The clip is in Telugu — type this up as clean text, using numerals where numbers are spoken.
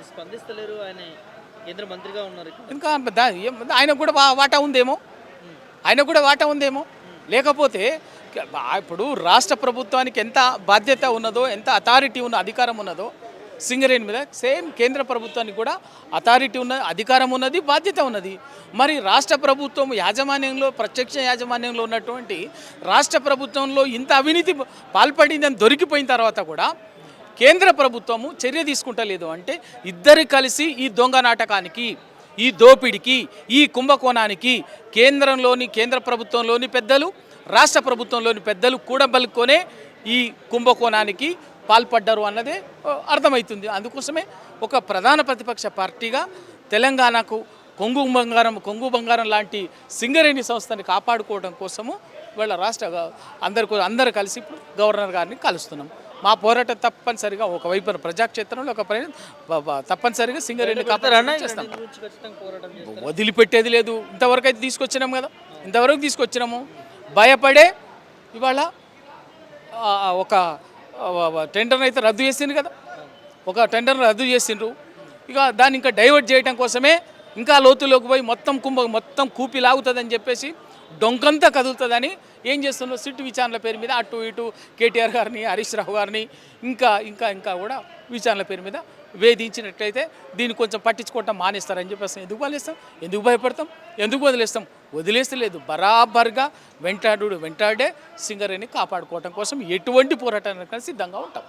స్పందిస్తలేరు. ఆయన కేంద్ర మంత్రిగా ఉన్నారు ఇక్కడ. ఇంకా ఆయనకు కూడా వాటా ఉందేమో, ఆయనకు కూడా వాటా ఉందేమో. లేకపోతే ఇప్పుడు రాష్ట్ర ప్రభుత్వానికి ఎంత బాధ్యత ఉన్నదో, ఎంత అథారిటీ ఉన్న అధికారం ఉన్నదో సింగరేణి మీద, సేమ్ కేంద్ర ప్రభుత్వానికి కూడా అథారిటీ ఉన్న అధికారం ఉన్నది, బాధ్యత ఉన్నది. మరి రాష్ట్ర ప్రభుత్వం యాజమాన్యంలో, ప్రత్యక్ష యాజమాన్యంలో ఉన్నటువంటి రాష్ట్ర ప్రభుత్వంలో ఇంత అవినీతి పాల్పడిందని దొరికిపోయిన తర్వాత కూడా కేంద్ర ప్రభుత్వము చర్య తీసుకుంటలేదు అంటే ఇద్దరు కలిసి ఈ దొంగ నాటకానికి, ఈ దోపిడికి, ఈ కుంభకోణానికి కేంద్ర ప్రభుత్వంలోని పెద్దలు, రాష్ట్ర ప్రభుత్వంలోని పెద్దలు కూడబలుకొనే ఈ కుంభకోణానికి పాల్పడ్డారు అన్నదే అర్థమవుతుంది. అందుకోసమే ఒక ప్రధాన ప్రతిపక్ష పార్టీగా తెలంగాణకు కొంగు బంగారం లాంటి సింగరేణి సంస్థని కాపాడుకోవడం కోసము వీళ్ళ అందరూ కలిసి ఇప్పుడు గవర్నర్ గారిని కలుస్తున్నాం. మా పోరాటం తప్పనిసరిగా ఒకవైపున ప్రజాక్షేత్రంలో తప్పనిసరిగా సింగరేణి కాపాడాలని చేస్తాం. వదిలిపెట్టేది లేదు. ఇంతవరకు అయితే తీసుకొచ్చినాం కదా, ఇంతవరకు తీసుకొచ్చినాము. భయపడే ఇవాళ ఒక టెండర్ని అయితే రద్దు చేసిండ్రు కదా, ఒక టెండర్ని రద్దు చేసిండ్రు. ఇక దాన్ని ఇంకా డైవర్ట్ చేయడం కోసమే ఇంకా లోతులోకి పోయి మొత్తం కూపి లాగుతుందని చెప్పేసి డొంకంతా కదులుతుందని ఏం చేస్తున్నారు, సిట్ విచారణల పేరు మీద అటు ఇటు కేటీఆర్ గారిని, హరీష్ రావు గారిని ఇంకా కూడా విచారణల పేరు మీద వేధించినట్లయితే దీన్ని కొంచెం పట్టించుకోవటం మానేస్తారని చెప్పేసి ఎందుకు పాలిస్తాం, ఎందుకు భయపడతాం, ఎందుకు వదిలేస్తే లేదు. బరాబర్గా వెంటాడే సింగరేణిని కాపాడుకోవటం కోసం ఎటువంటి పోరాటానికి సిద్ధంగా ఉంటాం.